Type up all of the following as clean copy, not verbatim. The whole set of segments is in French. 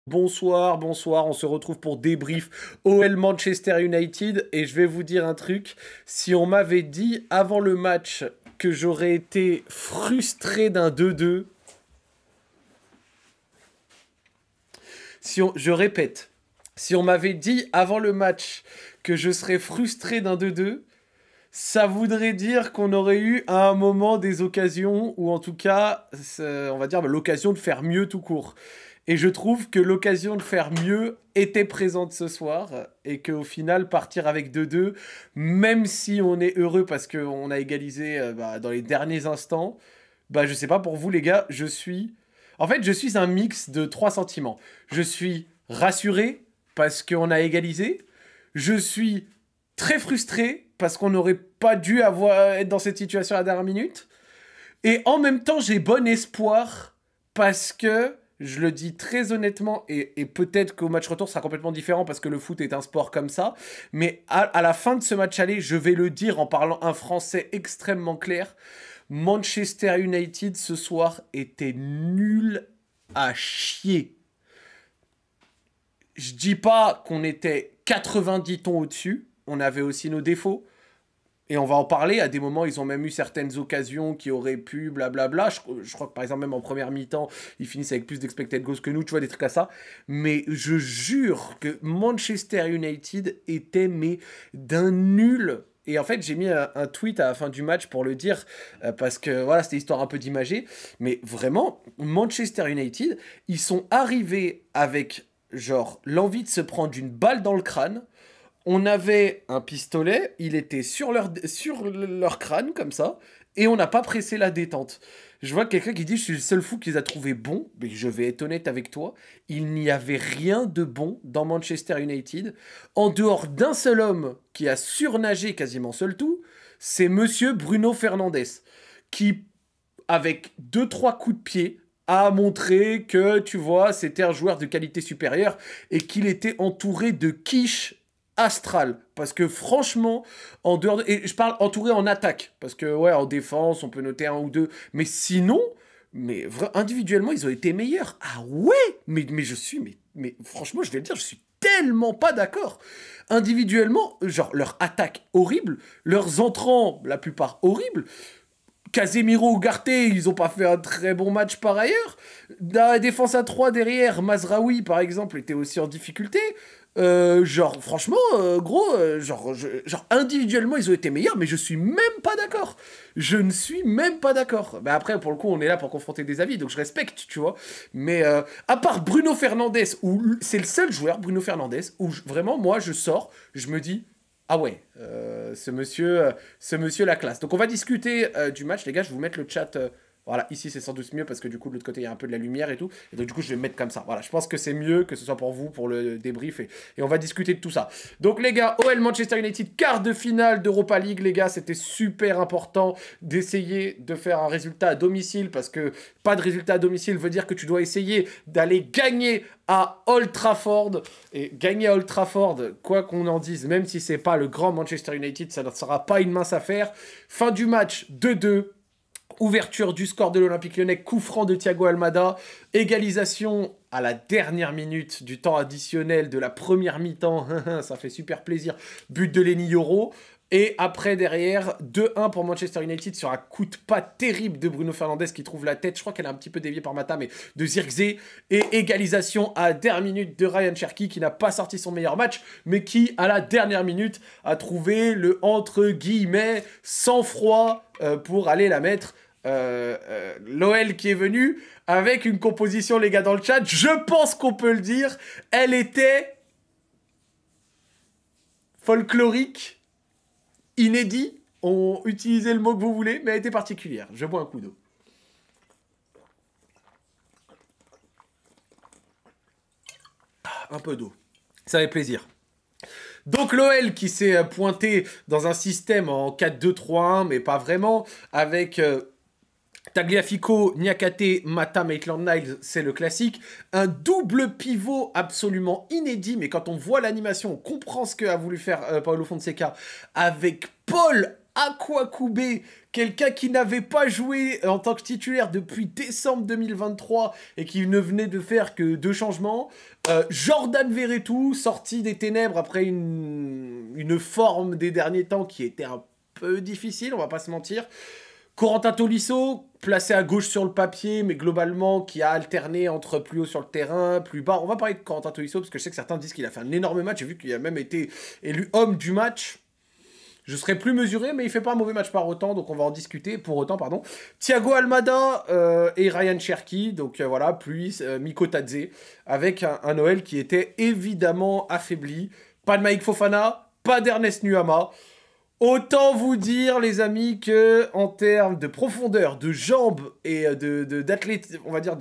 Bonsoir, bonsoir, on se retrouve pour débrief OL Manchester United et je vais vous dire un truc, si on m'avait dit avant le match que j'aurais été frustré d'un 2-2, je répète, si on m'avait dit avant le match que je serais frustré d'un 2-2, ça voudrait dire qu'on aurait eu à un moment des occasions, ou en tout cas, on va dire l'occasion de faire mieux tout court. Et je trouve que l'occasion de faire mieux était présente ce soir, et qu'au final, partir avec 2-2, même si on est heureux parce qu'on a égalisé dans les derniers instants, je sais pas pour vous les gars, En fait, je suis un mix de trois sentiments. Je suis rassuré parce qu'on a égalisé, je suis très frustré parce qu'on n'aurait pas dû être dans cette situation à la dernière minute. Et en même temps, j'ai bon espoir parce que, je le dis très honnêtement, et peut-être qu'au match retour, ça sera complètement différent parce que le foot est un sport comme ça, mais à la fin de ce match aller, je vais le dire en parlant un français extrêmement clair, Manchester United ce soir était nul à chier. Je dis pas qu'on était 90 tons au-dessus, on avait aussi nos défauts. Et on va en parler, à des moments, ils ont même eu certaines occasions qui auraient pu, blablabla. Je crois que par exemple, même en première mi-temps, ils finissent avec plus d'expected goals que nous, tu vois, des trucs à ça. Mais je jure que Manchester United était, mais d'un nul. Et en fait, j'ai mis un tweet à la fin du match pour le dire, parce que voilà, c'était histoire un peu d'imager. Mais vraiment, Manchester United, ils sont arrivés avec, genre, l'envie de se prendre une balle dans le crâne. On avait un pistolet, il était sur leur crâne, comme ça, et on n'a pas pressé la détente. Je vois quelqu'un qui dit « Je suis le seul fou qui les a trouvés bons », mais je vais être honnête avec toi, il n'y avait rien de bon dans Manchester United, en dehors d'un seul homme qui a surnagé quasiment seul tout, c'est monsieur Bruno Fernandes, qui, avec 2-3 coups de pied, a montré que, tu vois, c'était un joueur de qualité supérieure, et qu'il était entouré de quiche astral, parce que franchement, en dehors de... Et je parle entouré en attaque, parce que ouais, en défense, on peut noter un ou deux, mais sinon, individuellement, ils ont été meilleurs. Ah ouais, mais je suis, mais franchement, je vais le dire, je suis tellement pas d'accord. Individuellement, genre, leur attaque horrible, leurs entrants, la plupart horribles, Casemiro, Ugarte, ils ont pas fait un très bon match par ailleurs. Dans la défense à 3 derrière, Mazraoui, par exemple, était aussi en difficulté. Genre, franchement, gros, genre, individuellement, ils ont été meilleurs, mais je suis même pas d'accord. Je ne suis même pas d'accord. Mais après, pour le coup, on est là pour confronter des avis, donc je respecte, tu vois. Mais à part Bruno Fernandes, où c'est le seul joueur, Bruno Fernandes, où vraiment, moi, je sors, je me dis... Ah ouais, ce monsieur la classe. Donc on va discuter du match, les gars, je vais vous mettre le chat. Voilà, ici c'est sans doute mieux parce que du coup de l'autre côté il y a un peu de la lumière et tout. Et donc du coup je vais me mettre comme ça. Voilà, je pense que c'est mieux que ce soit pour vous, pour le débrief. Et on va discuter de tout ça. Donc les gars, OL Manchester United, quart de finale d'Europa League, les gars, c'était super important d'essayer de faire un résultat à domicile parce que pas de résultat à domicile veut dire que tu dois essayer d'aller gagner à Old Trafford. Et gagner à Old Trafford, quoi qu'on en dise, même si c'est pas le grand Manchester United, ça ne sera pas une mince affaire. Fin du match, 2-2. Ouverture du score de l'Olympique Lyonnais, coup franc de Thiago Almada, égalisation à la dernière minute du temps additionnel de la première mi-temps, ça fait super plaisir, but de Lenny Yoro, et après derrière, 2-1 pour Manchester United sur un coup de pas terrible de Bruno Fernandes qui trouve la tête, je crois qu'elle est un petit peu déviée par Mata, mais de Zirkzee, et égalisation à la dernière minute de Ryan Cherki qui n'a pas sorti son meilleur match, mais qui à la dernière minute a trouvé le entre guillemets sang-froid pour aller la mettre. L'OL qui est venu avec une composition, les gars dans le chat, je pense qu'on peut le dire, elle était folklorique, inédit, on utilisait le mot que vous voulez, mais elle était particulière. Je bois un coup d'eau. Un peu d'eau, ça fait plaisir. Donc l'OL qui s'est pointé dans un système en 4-2-3-1, mais pas vraiment, avec Tagliafico, Niakate, Mata, Maitland-Niles, c'est le classique. Un double pivot absolument inédit, mais quand on voit l'animation, on comprend ce qu'a voulu faire Paulo Fonseca avec Paul Akwakoubé, quelqu'un qui n'avait pas joué en tant que titulaire depuis décembre 2023 et qui ne venait de faire que 2 changements. Jordan Verretou, sorti des ténèbres après une forme des derniers temps qui était un peu difficile, on va pas se mentir. Corentin Tolisso, placé à gauche sur le papier, mais globalement qui a alterné entre plus haut sur le terrain, plus bas. On va parler de Corentin Tolisso, parce que je sais que certains disent qu'il a fait un énorme match. J'ai vu qu'il a même été élu homme du match. Je serais plus mesuré, mais il fait pas un mauvais match par autant, donc on va en discuter. Pour autant, pardon. Thiago Almada et Ryan Cherki, donc voilà, plus Miko Tadze, avec un Noël qui était évidemment affaibli. Pas de Mike Fofana, pas d'Ernest Nuama. Autant vous dire, les amis, que en termes de profondeur, de jambes et d'athlétisme, on va dire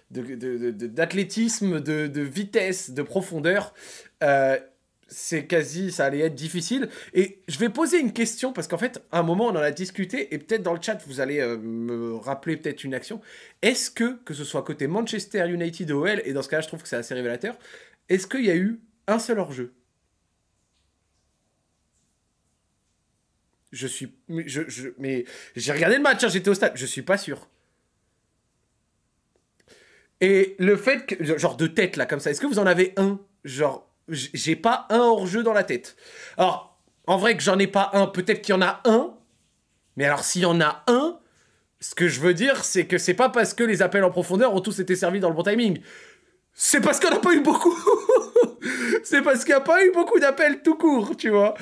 d'athlétisme, de vitesse, de profondeur, c'est quasi, ça allait être difficile. Et je vais poser une question, parce qu'en fait, à un moment, on en a discuté, et peut-être dans le chat, vous allez me rappeler peut-être une action. Est-ce que ce soit côté Manchester United OL, et dans ce cas-là, je trouve que c'est assez révélateur, est-ce qu'il y a eu un seul hors-jeu? Mais j'ai regardé le match, hein, j'étais au stade, je suis pas sûr. Et le fait que, genre de tête là, comme ça, est-ce que vous en avez un? Genre, j'ai pas un hors-jeu dans la tête. Alors, en vrai que j'en ai pas un, peut-être qu'il y en a un, mais alors s'il y en a un, ce que je veux dire, c'est que c'est pas parce que les appels en profondeur ont tous été servis dans le bon timing. C'est parce qu'on n'a pas eu beaucoup. C'est parce qu'il n'y a pas eu beaucoup d'appels tout court, tu vois.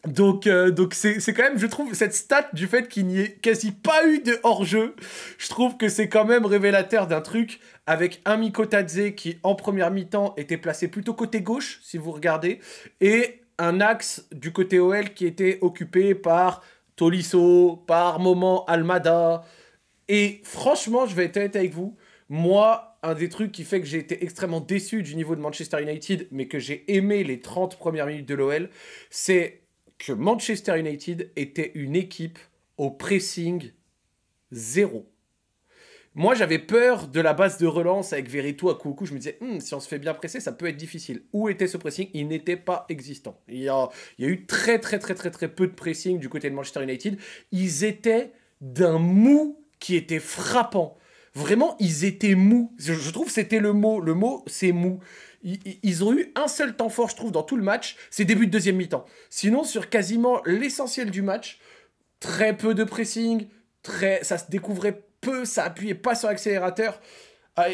Donc c'est quand même, je trouve, cette stat du fait qu'il n'y ait quasi pas eu de hors-jeu, je trouve que c'est quand même révélateur d'un truc, avec un Miko Tadze qui, en première mi-temps, était placé plutôt côté gauche, si vous regardez, et un axe du côté OL qui était occupé par Tolisso, par moment Almada, et franchement, je vais être honnête avec vous, moi, un des trucs qui fait que j'ai été extrêmement déçu du niveau de Manchester United, mais que j'ai aimé les 30 premières minutes de l'OL, c'est que Manchester United était une équipe au pressing zéro. Moi, j'avais peur de la base de relance avec Verretou à Koukou. Je me disais, si on se fait bien presser, ça peut être difficile. Où était ce pressing? Il n'était pas existant. Il y a eu très peu de pressing du côté de Manchester United. Ils étaient d'un mou qui était frappant. Vraiment, ils étaient mous. Je trouve que c'était le mot. Le mot, c'est mou. Ils ont eu un seul temps fort, je trouve, dans tout le match, c'est début de deuxième mi-temps. Sinon, sur quasiment l'essentiel du match, très peu de pressing, ça se découvrait peu, ça appuyait pas sur l'accélérateur.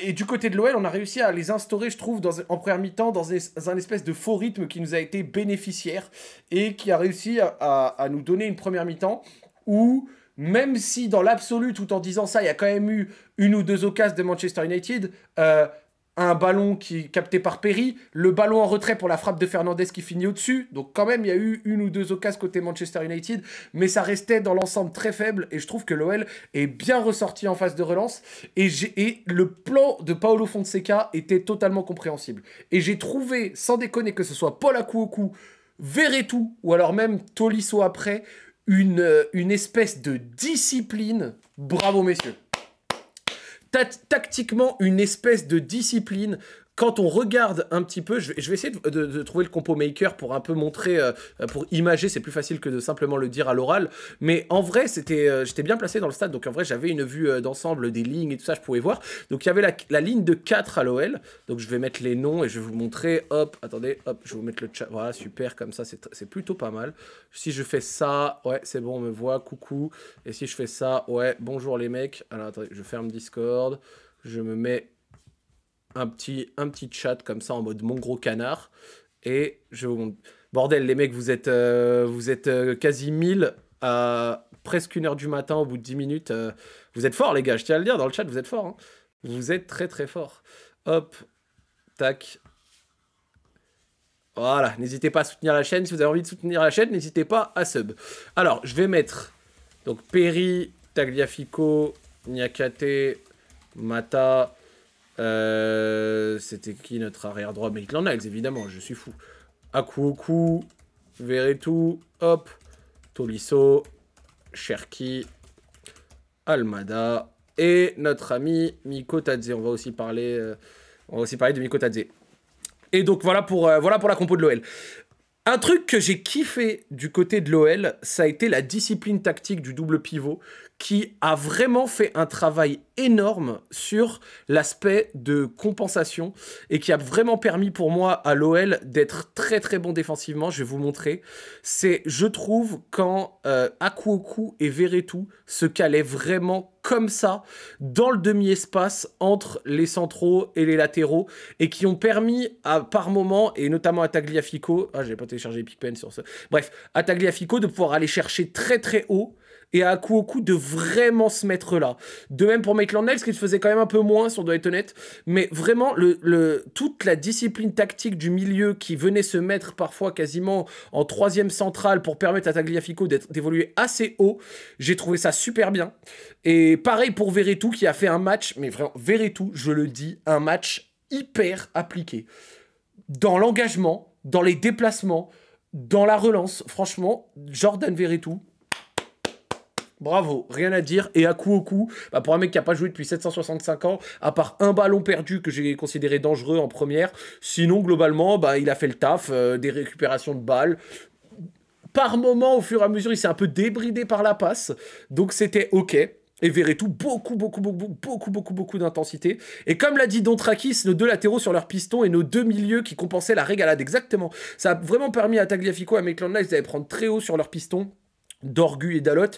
Et du côté de l'OL, on a réussi à les instaurer, je trouve, en première mi-temps, dans un espèce de faux rythme qui nous a été bénéficiaire et qui a réussi à nous donner une première mi-temps où, même si dans l'absolu, tout en disant ça, il y a quand même eu une ou deux occasions de Manchester United, un ballon qui est capté par Perry, le ballon en retrait pour la frappe de Fernandes qui finit au-dessus, donc quand même il y a eu une ou deux occasions côté Manchester United, mais ça restait dans l'ensemble très faible, et je trouve que l'OL est bien ressorti en phase de relance, et le plan de Paulo Fonseca était totalement compréhensible. Et j'ai trouvé, sans déconner, que ce soit Paul Akuoku, Verretou, ou alors même Tolisso après, une espèce de discipline. Bravo messieurs. Tactiquement, une espèce de discipline. Quand on regarde un petit peu, je vais essayer de trouver le compo maker pour un peu montrer, pour imager, c'est plus facile que de simplement le dire à l'oral, mais en vrai, j'étais bien placé dans le stade, donc en vrai, j'avais une vue d'ensemble des lignes et tout ça, je pouvais voir. Donc il y avait la ligne de 4 à l'OL, donc je vais mettre les noms et je vais vous montrer, hop, attendez, hop, je vais vous mettre le chat, voilà, super, comme ça, c'est plutôt pas mal. Si je fais ça, ouais, c'est bon, on me voit, coucou, et si je fais ça, ouais, bonjour les mecs, alors attendez, je ferme Discord, je me mets un petit chat comme ça en mode mon gros canard et je vous montre. Bordel les mecs, vous êtes quasi 1000 à presque 1h du matin au bout de 10 minutes. Vous êtes forts les gars, je tiens à le dire dans le chat, vous êtes forts. Hein. Vous êtes très forts. Hop, tac. Voilà, n'hésitez pas à soutenir la chaîne. Si vous avez envie de soutenir la chaîne, n'hésitez pas à sub. Alors, je vais mettre donc Perry, Tagliafico, Niakate, Mata. C'était qui notre arrière droit? Maitland Niles, évidemment, je suis fou. Akuoku, Verretou, hop, Tolisso, Cherki, Almada et notre ami Miko Tadze. On va aussi parler de Miko Tadze. Et donc voilà pour la compo de l'OL. Un truc que j'ai kiffé du côté de l'OL, ça a été la discipline tactique du double pivot qui a vraiment fait un travail énorme sur l'aspect de compensation et qui a vraiment permis pour moi à l'OL d'être très très bon défensivement. Je vais vous montrer. C'est, je trouve, quand Akuoku et Veretout se calaient vraiment comme ça dans le demi-espace entre les centraux et les latéraux et qui ont permis par moment, et notamment à Tagliafico, j'ai pas téléchargé PicPen sur ça, bref, à Tagliafico de pouvoir aller chercher très très haut et à Akuoku de vraiment se mettre là. De même pour Maitland-Niles, qui faisait quand même un peu moins, si on doit être honnête, mais vraiment toute la discipline tactique du milieu qui venait se mettre parfois quasiment en troisième centrale pour permettre à Tagliafico d'évoluer assez haut, j'ai trouvé ça super bien. Et pareil pour Veretout qui a fait un match, mais vraiment, Veretout, je le dis, un match hyper appliqué. Dans l'engagement, dans les déplacements, dans la relance, franchement, Jordan Veretout, bravo, rien à dire. Et à coup au coup, pour un mec qui n'a pas joué depuis 765 ans, à part un ballon perdu que j'ai considéré dangereux en première, sinon globalement, il a fait le taf, des récupérations de balles. Par moment, au fur et à mesure, il s'est un peu débridé par la passe, donc c'était ok. Et Veretout, beaucoup d'intensité. Et comme l'a dit Dontrakis, nos deux latéraux sur leur piston et nos deux milieux qui compensaient la régalade, exactement. Ça a vraiment permis à Tagliafico, à Maitland-Niles d'aller prendre très haut sur leur piston, d'Orgu et d'Alot,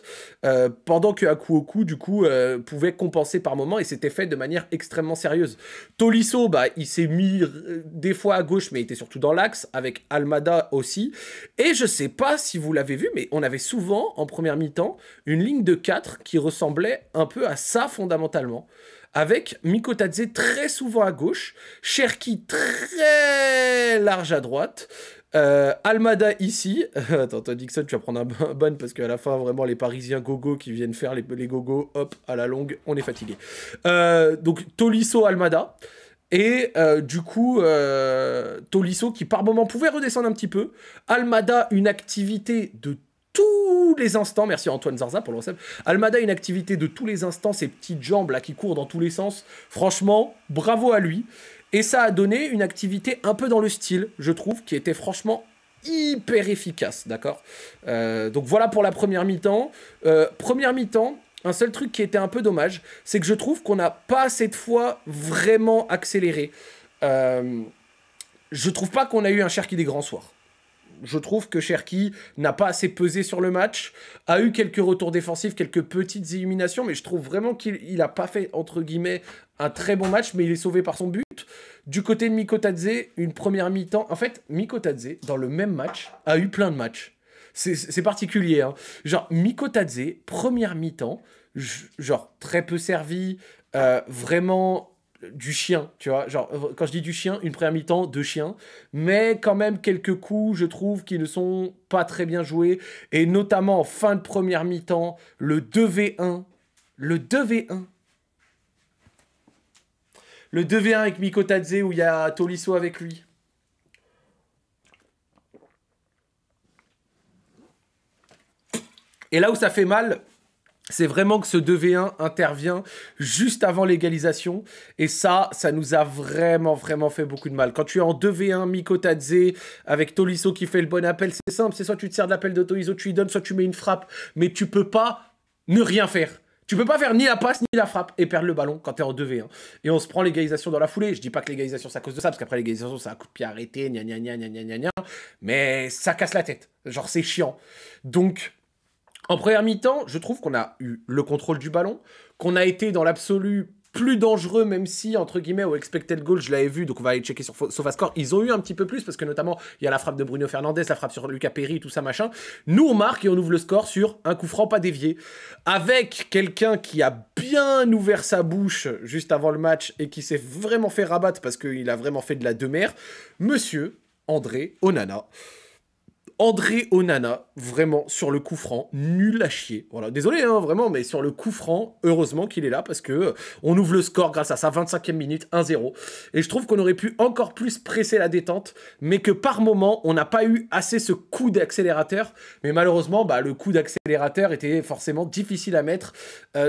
pendant que Akuoku, du coup, pouvait compenser par moment, et c'était fait de manière extrêmement sérieuse. Tolisso, il s'est mis des fois à gauche, mais il était surtout dans l'axe, avec Almada aussi, et je sais pas si vous l'avez vu, mais on avait souvent, en première mi-temps, une ligne de 4 qui ressemblait un peu à ça, fondamentalement, avec Mikotadze très souvent à gauche, Cherki très large à droite, Almada ici. Attends, Dixon, tu vas prendre un ban parce qu'à la fin, vraiment, les Parisiens gogo qui viennent faire les gogo, hop, à la longue, on est fatigué. Donc, Tolisso, Almada. Et du coup, Tolisso qui par moment pouvait redescendre un petit peu. Almada, une activité de tous les instants. Merci à Antoine Zarza pour le recep. Almada, une activité de tous les instants. Ces petites jambes là qui courent dans tous les sens. Franchement, bravo à lui. Et ça a donné une activité un peu dans le style, je trouve, qui était franchement hyper efficace, d'accord. Donc voilà pour la première mi-temps. Première mi-temps, un seul truc qui était un peu dommage, c'est que je trouve qu'on n'a pas cette fois vraiment accéléré. Je trouve pas qu'on a eu un Cherki des grands soirs. Je trouve que Cherki n'a pas assez pesé sur le match, a eu quelques retours défensifs, quelques petites illuminations, mais je trouve vraiment qu'il n'a pas fait, entre guillemets, un très bon match, mais il est sauvé par son but. Du côté de Mikotadze, une première mi-temps... En fait, Mikotadze, dans le même match, a eu plein de matchs. C'est particulier, hein. Genre, Mikotadze, première mi-temps, genre, très peu servi, vraiment... du chien, tu vois, genre, quand je dis du chien, une première mi-temps de chien, mais quand même quelques coups, je trouve, qui ne sont pas très bien joués, et notamment en fin de première mi-temps, le 2v1, le 2v1 avec Mikotadze, où il y a Tolisso avec lui. Et là où ça fait mal, c'est vraiment que ce 2v1 intervient juste avant l'égalisation. Et ça nous a vraiment fait beaucoup de mal. Quand tu es en 2v1, Mikotadze, avec Tolisso qui fait le bon appel, c'est simple. C'est soit tu te sers de l'appel de Tolisso, tu lui donnes, soit tu mets une frappe. Mais tu peux pas ne rien faire. Tu peux pas faire ni la passe, ni la frappe et perdre le ballon quand t'es en 2v1. Et on se prend l'égalisation dans la foulée. Je dis pas que l'égalisation c'est à cause de ça, parce qu'après l'égalisation c'est un coup de pied arrêté, gna gna gna gna gna gna. Mais ça casse la tête. Genre c'est chiant. Donc... en première mi-temps, je trouve qu'on a eu le contrôle du ballon, qu'on a été dans l'absolu plus dangereux, même si, entre guillemets, au expected goal, je l'avais vu, donc on va aller checker sur SofaScore, ils ont eu un petit peu plus, parce que notamment, il y a la frappe de Bruno Fernandes, la frappe sur Lucas Perry, tout ça, machin. Nous, on marque et on ouvre le score sur un coup franc pas dévié, avec quelqu'un qui a bien ouvert sa bouche juste avant le match, et qui s'est vraiment fait rabattre, parce qu'il a vraiment fait de la demeure, monsieur André Onana. André Onana, vraiment, sur le coup franc, nul à chier. Voilà, désolé, hein, vraiment, mais sur le coup franc, heureusement qu'il est là, parce que on ouvre le score grâce à sa 25e minute, 1-0. Et je trouve qu'on aurait pu encore plus presser la détente, mais que par moment, on n'a pas eu assez ce coup d'accélérateur. Mais malheureusement, le coup d'accélérateur était forcément difficile à mettre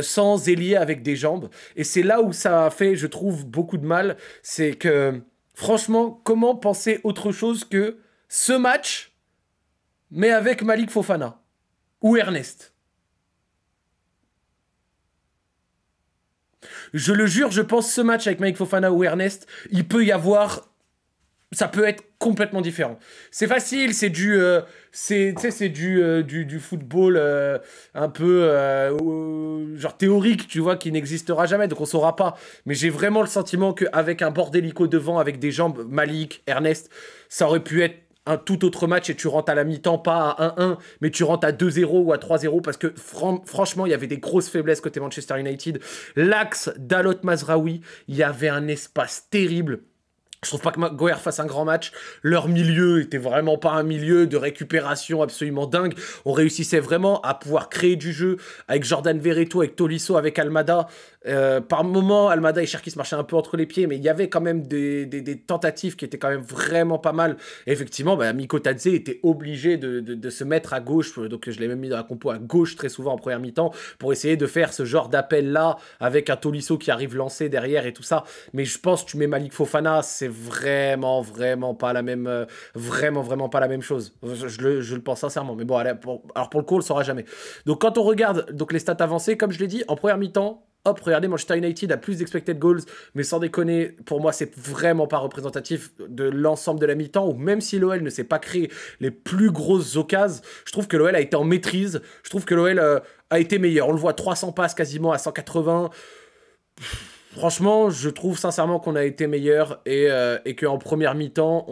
sans ailier avec des jambes. Et c'est là où ça a fait, je trouve, beaucoup de mal. C'est que, franchement, comment penser autre chose que ce match mais avec Malik Fofana ou Ernest. Je le jure, je pense ce match avec Malik Fofana ou Ernest, il peut y avoir... Ça peut être complètement différent. C'est facile, c'est du football un peu genre théorique, tu vois, qui n'existera jamais, donc on saura pas. Mais j'ai vraiment le sentiment qu'avec un Bordélico devant, avec des jambes Malik, Ernest, ça aurait pu être un tout autre match et tu rentres à la mi-temps, pas à 1-1, mais tu rentres à 2-0 ou à 3-0 parce que franchement, il y avait des grosses faiblesses côté Manchester United. L'axe Dalot Mazraoui, il y avait un espace terrible. Je trouve pas que Maguire fasse un grand match. Leur milieu était vraiment pas un milieu de récupération absolument dingue. On réussissait vraiment à pouvoir créer du jeu avec Jordan Verretou, avec Tolisso, avec Almada. Par moments, Almada et Cherki se marchaient un peu entre les pieds, mais il y avait quand même des tentatives qui étaient quand même vraiment pas mal. Et effectivement, Miko Tadze était obligé de se mettre à gauche, donc je l'ai même mis dans la compo à gauche très souvent en première mi-temps, pour essayer de faire ce genre d'appel-là, avec un Tolisso qui arrive lancé derrière et tout ça. Mais je pense que tu mets Malik Fofana, c'est vraiment pas la même... vraiment pas la même chose. Je le pense sincèrement. Mais bon, alors pour le coup, on le saura jamais. Donc quand on regarde donc les stats avancées, comme je l'ai dit, en première mi-temps, hop, regardez, Manchester United a plus d'expected goals, mais sans déconner, pour moi, c'est vraiment pas représentatif de l'ensemble de la mi-temps, où même si l'OL ne s'est pas créé les plus grosses occasions, je trouve que l'OL a été en maîtrise, je trouve que l'OL a été meilleur. On le voit, 300 passes quasiment à 180. Franchement, je trouve sincèrement qu'on a été meilleur et qu'en première mi-temps,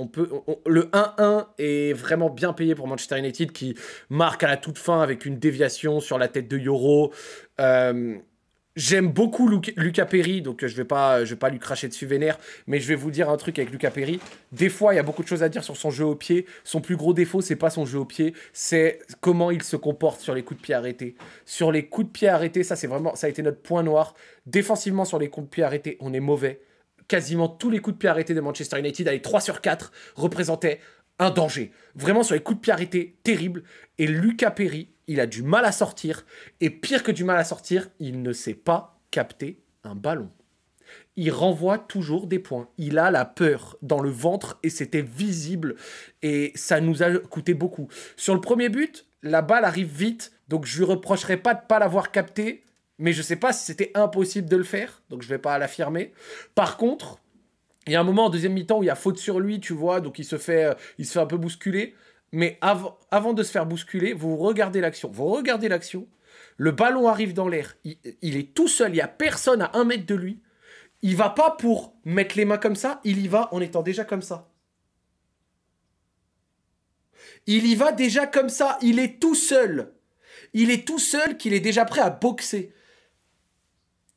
le 1-1 est vraiment bien payé pour Manchester United qui marque à la toute fin avec une déviation sur la tête de Yoro. J'aime beaucoup Lucas Perry, donc je vais pas lui cracher dessus vénère, mais je vais vous dire un truc avec Lucas Perry. Des fois, il y a beaucoup de choses à dire sur son jeu au pied. Son plus gros défaut, c'est pas son jeu au pied, c'est comment il se comporte sur les coups de pied arrêtés. Sur les coups de pied arrêtés, ça a été notre point noir. Défensivement, sur les coups de pied arrêtés, on est mauvais. Quasiment tous les coups de pied arrêtés de Manchester United, allez, 3 sur 4, représentaient un danger. Vraiment, sur les coups de pied arrêtés, terrible. Et Lucas Perry, il a du mal à sortir. Et pire que du mal à sortir, il ne sait pas capter un ballon. Il renvoie toujours des points. Il a la peur dans le ventre et c'était visible. Et ça nous a coûté beaucoup. Sur le premier but, la balle arrive vite. Donc je lui reprocherai pas de ne pas l'avoir capté. Mais je ne sais pas si c'était impossible de le faire. Donc je ne vais pas l'affirmer. Par contre... il y a un moment en deuxième mi-temps où il y a faute sur lui, tu vois, donc il se fait un peu bousculer. Mais avant de se faire bousculer, vous regardez l'action. Le ballon arrive dans l'air. Il est tout seul, il n'y a personne à 1 mètre de lui. Il va pas pour mettre les mains comme ça, il y va en étant déjà comme ça. Il y va déjà comme ça, il est tout seul. Il est tout seul qu'il est déjà prêt à boxer.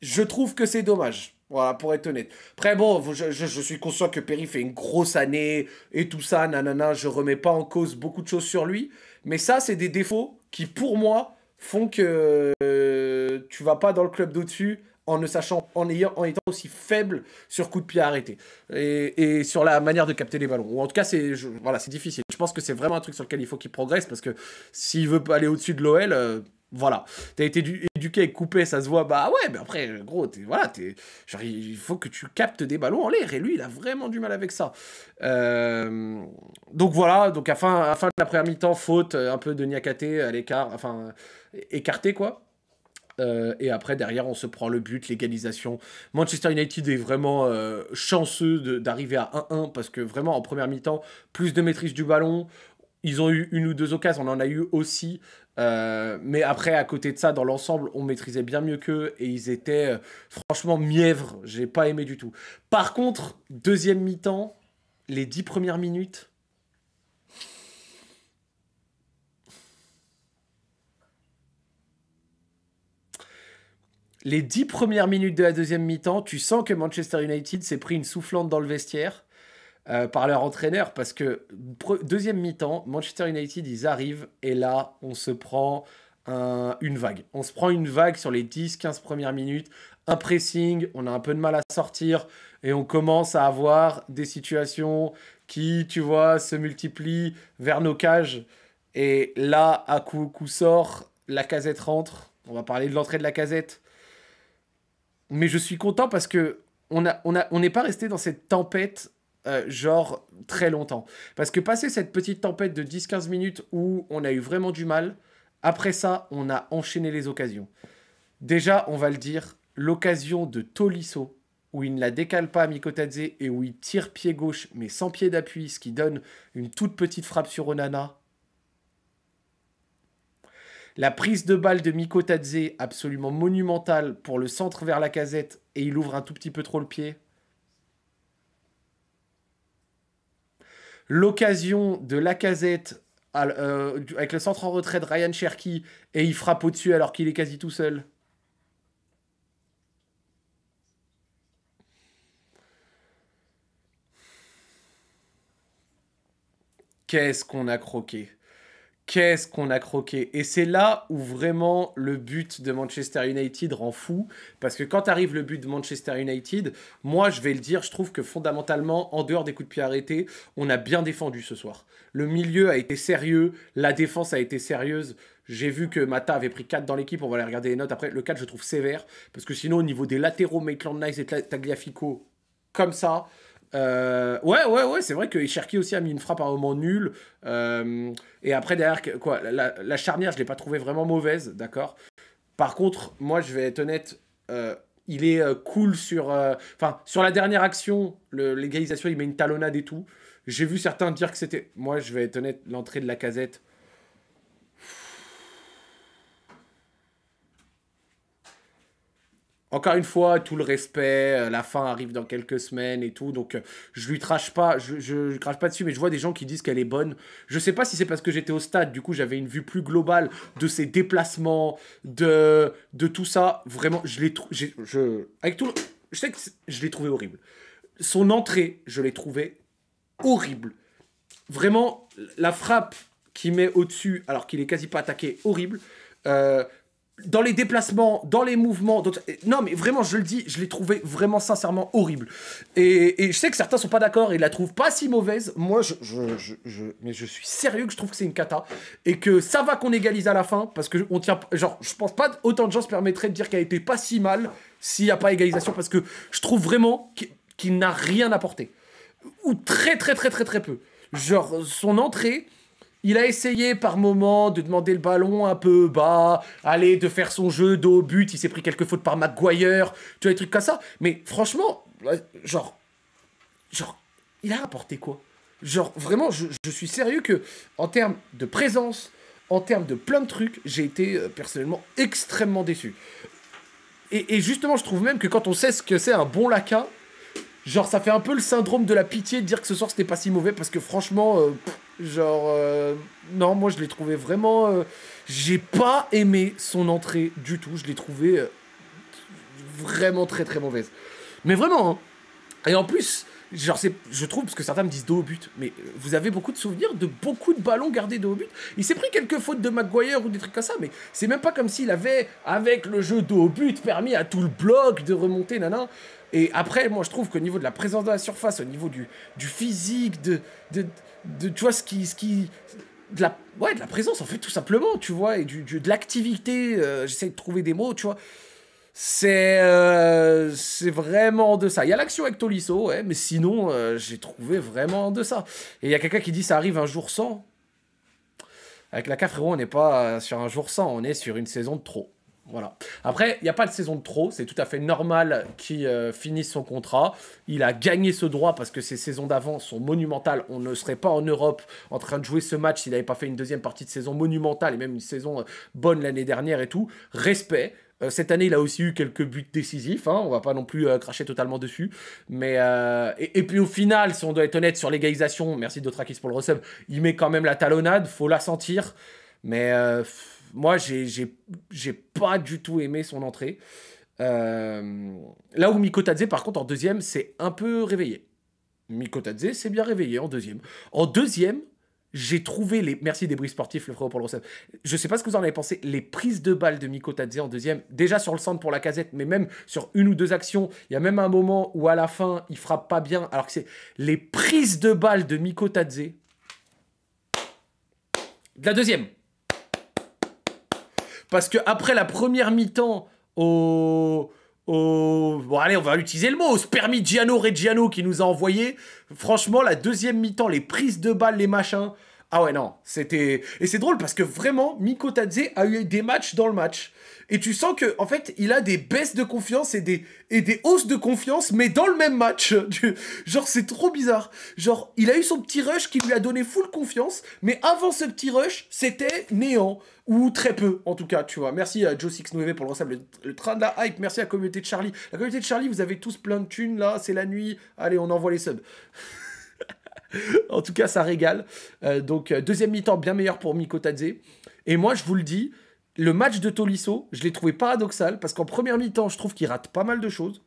Je trouve que c'est dommage. Voilà, pour être honnête. Après, bon, je suis conscient que Perry fait une grosse année et tout ça, nanana, je remets pas en cause beaucoup de choses sur lui. Mais ça, c'est des défauts qui, pour moi, font que tu vas pas dans le club d'au-dessus en étant aussi faible sur coup de pied arrêté. Et sur la manière de capter les ballons. Ou en tout cas, voilà, c'est difficile. Je pense que c'est vraiment un truc sur lequel il faut qu'il progresse parce que s'il veut aller au-dessus de l'OL... voilà, t'as été éduqué avec Coupé, ça se voit, bah ouais, mais après, gros, genre, il faut que tu captes des ballons en l'air, et lui, il a vraiment du mal avec ça. Donc voilà, donc à fin de la première mi-temps, faute, un peu de Niakate à l'écart, enfin, écarté, quoi. Et après, derrière, on se prend le but, l'égalisation. Manchester United est vraiment chanceux d'arriver à 1-1, parce que vraiment, en première mi-temps, plus de maîtrise du ballon. Ils ont eu 1 ou 2 occasions, on en a eu aussi. Mais après, à côté de ça, dans l'ensemble, on maîtrisait bien mieux qu'eux et ils étaient franchement mièvres. J'ai pas aimé du tout. Par contre, deuxième mi-temps, les 10 premières minutes. Les 10 premières minutes de la deuxième mi-temps, tu sens que Manchester United s'est pris une soufflante dans le vestiaire. Par leur entraîneur parce que deuxième mi-temps, Manchester United, ils arrivent et là, on se prend une vague. On se prend une vague sur les 10-15 premières minutes, un pressing, on a un peu de mal à sortir et on commence à avoir des situations qui, tu vois, se multiplient vers nos cages. Et là, à coup sort, la Casette rentre. On va parler de l'entrée de la Casette. Mais je suis content parce que on n'est pas resté dans cette tempête genre très longtemps. Parce que passer cette petite tempête de 10-15 minutes où on a eu vraiment du mal, après ça, on a enchaîné les occasions. Déjà, on va le dire, l'occasion de Tolisso, où il ne la décale pas à Mikotadze et où il tire pied gauche, mais sans pied d'appui, ce qui donne une toute petite frappe sur Onana. La prise de balle de Mikotadze, absolument monumentale pour le centre vers Lacazette, et il ouvre un tout petit peu trop le pied. L'occasion de Lacazette avec le centre en retrait de Ryan Cherki, et il frappe au-dessus alors qu'il est quasi tout seul. Qu'est-ce qu'on a croqué? Qu'est-ce qu'on a croqué? Et c'est là où vraiment le but de Manchester United rend fou. Parce que quand arrive le but de Manchester United, moi je vais le dire, je trouve que fondamentalement, en dehors des coups de pied arrêtés, on a bien défendu ce soir. Le milieu a été sérieux, la défense a été sérieuse. J'ai vu que Mata avait pris 4 dans l'équipe, on va aller regarder les notes. Après, le 4 je trouve sévère. Parce que sinon, au niveau des latéraux, Maitland-Niles et Tagliafico, comme ça... ouais, c'est vrai que Cherki aussi a mis une frappe à un moment nul. Et après, derrière, quoi, la charnière, je l'ai pas trouvée vraiment mauvaise, d'accord. Par contre, moi, je vais être honnête, il est cool sur... Enfin, sur la dernière action, l'égalisation, il met une talonnade et tout. J'ai vu certains dire que c'était... Moi, je vais être honnête, l'entrée de Lacazette... Encore une fois, tout le respect, la fin arrive dans quelques semaines et tout, donc je lui crache pas, je crache pas dessus, mais je vois des gens qui disent qu'elle est bonne. Je sais pas si c'est parce que j'étais au stade, du coup j'avais une vue plus globale de ses déplacements, de tout ça. Vraiment, je l'ai avec tout, je sais que je l'ai trouvé horrible. Son entrée, je l'ai trouvé horrible. Vraiment, la frappe qu'il met au-dessus, alors qu'il est quasi pas attaqué, horrible. Dans les déplacements, dans les mouvements. Non, mais vraiment, je le dis, je l'ai trouvé vraiment sincèrement horrible. Et je sais que certains sont pas d'accord et la trouvent pas si mauvaise. Moi, mais je suis sérieux que je trouve que c'est une cata. Et que ça va qu'on égalise à la fin. Parce que on tient. Genre, je pense pas autant de gens se permettraient de dire qu'elle était pas si mal s'il n'y a pas égalisation. Parce que je trouve vraiment qu'il n'a rien apporté. Ou très, très, très, très, très peu. Genre, son entrée. Il a essayé par moment de demander le ballon un peu bas, aller de faire son jeu dos au but. Il s'est pris quelques fautes par Maguire, tu vois, des trucs comme ça. Mais franchement, genre, il a apporté quoi? Genre, vraiment, je suis sérieux que, en termes de présence, en termes de plein de trucs, j'ai été personnellement extrêmement déçu. Et justement, je trouve même que quand on sait ce que c'est un bon laquin, genre, ça fait un peu le syndrome de la pitié de dire que ce soir c'était pas si mauvais parce que franchement, non, moi je l'ai trouvé vraiment. J'ai pas aimé son entrée du tout. Je l'ai trouvé vraiment très très mauvaise. Mais vraiment, hein. Et en plus, genre, je trouve, parce que certains me disent dos au but, mais vous avez beaucoup de souvenirs de beaucoup de ballons gardés dos au but. Il s'est pris quelques fautes de Maguire ou des trucs comme ça, mais c'est même pas comme s'il avait, avec le jeu dos au but, permis à tout le bloc de remonter, nanan. Et après, moi, je trouve qu'au niveau de la présence de la surface, au niveau du physique, tu vois, de la présence, en fait, tout simplement, tu vois, et de l'activité, j'essaie de trouver des mots, tu vois. C'est vraiment de ça. Il y a l'action avec Tolisso, ouais, mais sinon, j'ai trouvé vraiment de ça. Et il y a quelqu'un qui dit ça arrive un jour sans. Avec la K, frérot, on n'est pas sur un jour sans, on est sur une saison de trop. Voilà. Après, il n'y a pas de saison de trop, c'est tout à fait normal qu'il finisse son contrat. Il a gagné ce droit parce que ses saisons d'avant sont monumentales. On ne serait pas en Europe en train de jouer ce match s'il n'avait pas fait une deuxième partie de saison monumentale et même une saison bonne l'année dernière et tout. Respect. Cette année, il a aussi eu quelques buts décisifs, hein, on va pas non plus cracher totalement dessus. Mais et puis au final, si on doit être honnête sur l'égalisation, merci Dotrakis pour le resub, il met quand même la talonnade, faut la sentir. Mais moi, j'ai pas du tout aimé son entrée. Là où Mikotadze, par contre, en deuxième, c'est un peu réveillé. Mikotadze s'est bien réveillé en deuxième. En deuxième, j'ai trouvé les... Merci Débris Sportif, le frérot pour le recep. Je sais pas ce que vous en avez pensé. Les prises de balles de Mikotadze en deuxième, déjà sur le centre pour la casette, mais même sur une ou deux actions. Il y a même un moment où à la fin, il frappe pas bien. Alors que c'est les prises de balles de Mikotadze. De la deuxième. Parce que après la première mi-temps, Bon, allez, on va utiliser le mot, au Spermigiano Reggiano qui nous a envoyé. Franchement, la deuxième mi-temps, les prises de balles, les machins. Ah ouais, non, c'était... Et c'est drôle parce que vraiment, Miko Tadze a eu des matchs dans le match. Et tu sens que, en fait, il a des baisses de confiance et des hausses de confiance, mais dans le même match. Genre, c'est trop bizarre. Genre, il a eu son petit rush qui lui a donné full confiance, mais avant ce petit rush, c'était néant. Ou très peu, en tout cas, tu vois. Merci à Joe69 pour le recap, le train de la hype. Merci à la communauté de Charlie. La communauté de Charlie, vous avez tous plein de thunes, là, c'est la nuit. Allez, on envoie les subs. En tout cas, ça régale. Donc, deuxième mi-temps, bien meilleur pour Miko Tadze. Et moi, je vous le dis, le match de Tolisso, je l'ai trouvé paradoxal, parce qu'en première mi-temps, je trouve qu'il rate pas mal de choses.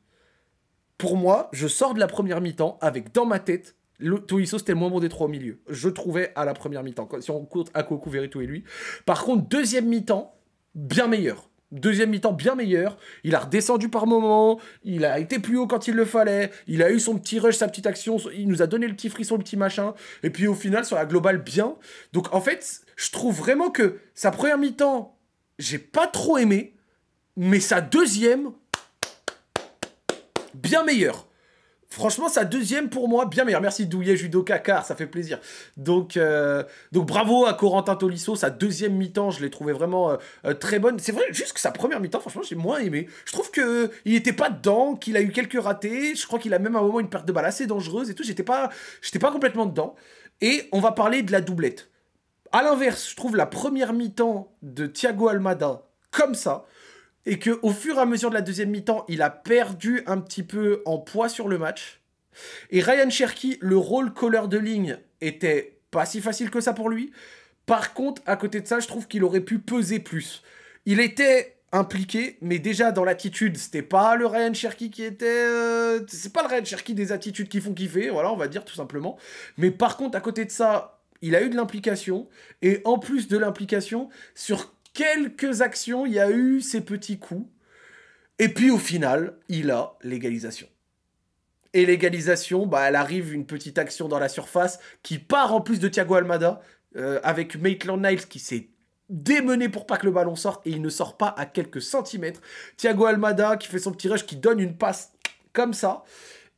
Pour moi, je sors de la première mi-temps avec, dans ma tête, Tolisso, c'était le moins bon des trois au milieu. Je trouvais à la première mi-temps, si on compte Akoku, Verito et lui. Par contre, deuxième mi-temps, bien meilleur. Deuxième mi-temps bien meilleur, il a redescendu par moment, il a été plus haut quand il le fallait, il a eu son petit rush, sa petite action, il nous a donné le petit frisson, le petit machin, et puis au final, sur la globale, bien. Donc en fait, je trouve vraiment que sa première mi-temps, j'ai pas trop aimé, mais sa deuxième, bien meilleure. Franchement, sa deuxième pour moi, bien meilleure. Merci Douillet Judoka car ça fait plaisir. Donc bravo à Corentin Tolisso. Sa deuxième mi-temps, je l'ai trouvé vraiment très bonne. C'est vrai, juste que sa première mi-temps, franchement, j'ai moins aimé. Je trouve qu'il n'était pas dedans, qu'il a eu quelques ratés. Je crois qu'il a même à un moment une perte de balle assez dangereuse et tout. J'étais pas complètement dedans. Et on va parler de la doublette. À l'inverse, je trouve la première mi-temps de Thiago Almada comme ça. Et qu'au fur et à mesure de la deuxième mi-temps, il a perdu un petit peu en poids sur le match. Et Ryan Cherki, le rôle colleur de ligne était pas si facile que ça pour lui. Par contre, à côté de ça, je trouve qu'il aurait pu peser plus. Il était impliqué, mais déjà dans l'attitude, c'était pas le Ryan Cherki qui était... c'est pas le Ryan Cherki des attitudes qui font kiffer, voilà, on va dire tout simplement. Mais par contre, à côté de ça, il a eu de l'implication. Et en plus de l'implication, sur quelques actions, il y a eu ces petits coups. Et puis au final, il a l'égalisation. Et l'égalisation, bah, elle arrive une petite action dans la surface qui part en plus de Thiago Almada avec Maitland-Niles qui s'est démené pour pas que le ballon sorte et il ne sort pas à quelques centimètres. Thiago Almada qui fait son petit rush, qui donne une passe comme ça.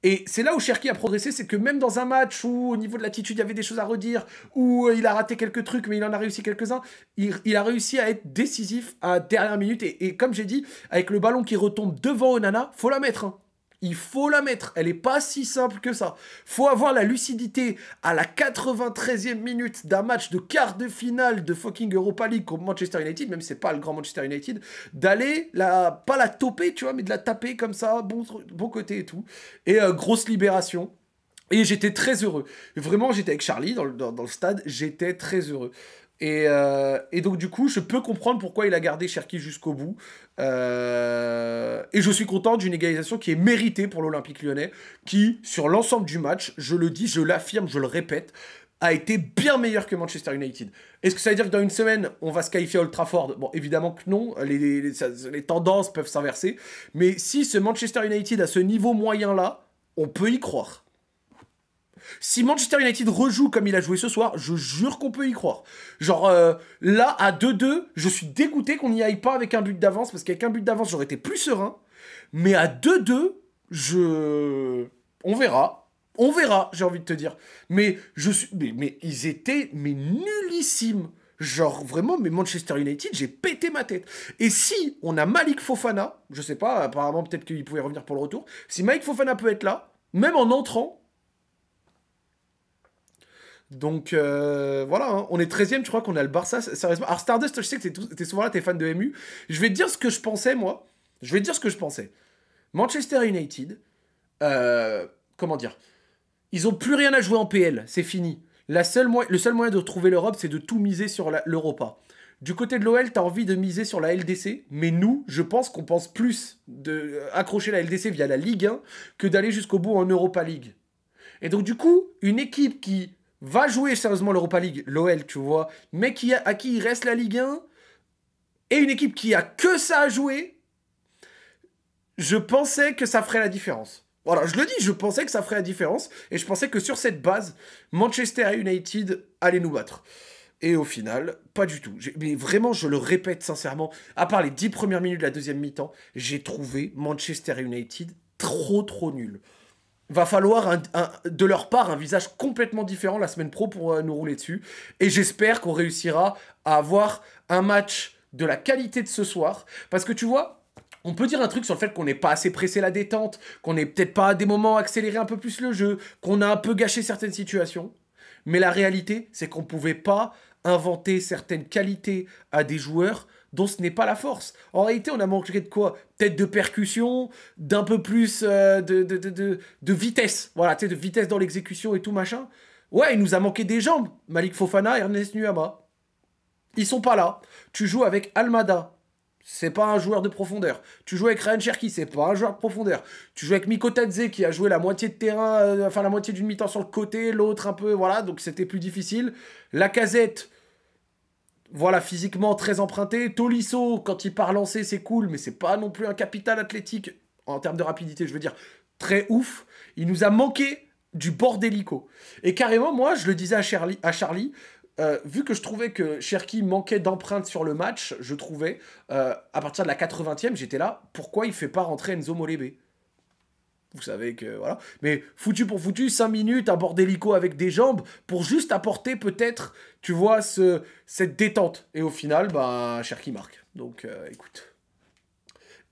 Et c'est là où Cherki a progressé, c'est que même dans un match où au niveau de l'attitude il y avait des choses à redire, où il a raté quelques trucs mais il en a réussi quelques-uns, il a réussi à être décisif à dernière minute et comme j'ai dit, avec le ballon qui retombe devant Onana, faut la mettre. Hein. Il faut la mettre, elle est pas si simple que ça. Faut avoir la lucidité à la 93e minute d'un match de quart de finale de fucking Europa League contre Manchester United, même si c'est pas le grand Manchester United, d'aller, pas la toper, tu vois, mais de la taper comme ça, bon côté et tout. Et grosse libération. Et j'étais très heureux. Vraiment, j'étais avec Charlie dans le stade, j'étais très heureux. Et donc du coup, je peux comprendre pourquoi il a gardé Cherki jusqu'au bout. Et je suis content d'une égalisation qui est méritée pour l'Olympique Lyonnais, qui, sur l'ensemble du match, je le dis, je l'affirme, je le répète, a été bien meilleur que Manchester United. Est-ce que ça veut dire que dans une semaine, on va se qualifier à Old Trafford? Bon, évidemment que non, les tendances peuvent s'inverser. Mais si ce Manchester United a ce niveau moyen-là, on peut y croire. Si Manchester United rejoue comme il a joué ce soir, je jure qu'on peut y croire. Genre, là, à 2-2, je suis dégoûté qu'on n'y aille pas avec un but d'avance, parce qu'avec un but d'avance, j'aurais été plus serein. Mais à 2-2, on verra. On verra, j'ai envie de te dire. Mais ils étaient nullissimes. Genre, vraiment, mais Manchester United, j'ai pété ma tête. Et si on a Malik Fofana, je sais pas, apparemment, peut-être qu'il pouvait revenir pour le retour. Si Malik Fofana peut être là, même en entrant... Donc voilà, hein. On est 13ème, tu crois qu'on a le Barça, sérieusement. Alors Stardust, je sais que t'es souvent là, t'es fan de MU. Je vais te dire ce que je pensais, moi. Je vais te dire ce que je pensais. Manchester United, comment dire, ils ont plus rien à jouer en PL, c'est fini. Le seul moyen de retrouver l'Europe, c'est de tout miser sur l'Europa. Du côté de l'OL, t'as envie de miser sur la LDC, mais nous, je pense qu'on pense plus d'accrocher la LDC via la Ligue 1 que d'aller jusqu'au bout en Europa League. Et donc du coup, une équipe qui va jouer sérieusement l'Europa League, l'OL, tu vois, mais à qui il reste la Ligue 1, et une équipe qui a que ça à jouer, je pensais que ça ferait la différence. Voilà, je le dis, je pensais que ça ferait la différence, et je pensais que sur cette base, Manchester United allait nous battre. Et au final, pas du tout. Mais vraiment, je le répète sincèrement, à part les 10 premières minutes de la deuxième mi-temps, j'ai trouvé Manchester United trop nul. Va falloir de leur part un visage complètement différent la semaine pro pour nous rouler dessus. Et j'espère qu'on réussira à avoir un match de la qualité de ce soir. Parce que tu vois, on peut dire un truc sur le fait qu'on n'est pas assez pressé la détente, qu'on n'est peut-être pas à des moments accéléré un peu plus le jeu, qu'on a un peu gâché certaines situations. Mais la réalité, c'est qu'on ne pouvait pas inventer certaines qualités à des joueurs dont ce n'est pas la force. En réalité, on a manqué de quoi? Peut-être de percussion, d'un peu plus de vitesse. Voilà, tu sais, de vitesse dans l'exécution et tout machin. Ouais, il nous a manqué des jambes. Malik Fofana et Ernest Nuama. Ils sont pas là. Tu joues avec Almada. C'est pas un joueur de profondeur. Tu joues avec Ryan Cherki, c'est pas un joueur de profondeur. Tu joues avec Miko Tadze qui a joué la moitié de terrain, enfin la moitié d'une mi-temps sur le côté, l'autre un peu, voilà, donc c'était plus difficile. Lacazette, voilà, physiquement très emprunté. Tolisso, quand il part lancer, c'est cool, mais c'est pas non plus un capital athlétique, en termes de rapidité, je veux dire, très ouf. Il nous a manqué du bordélico. Et carrément, moi, je le disais à Charlie, vu que je trouvais que Cherki manquait d'empreinte sur le match, je trouvais, à partir de la 80e, j'étais là, pourquoi il fait pas rentrer Enzo Molébé? Vous savez que, voilà. Mais foutu pour foutu, 5 minutes, un bordélico avec des jambes, pour juste apporter peut-être, tu vois, cette détente. Et au final, bah, Cherki marque. Donc, écoute.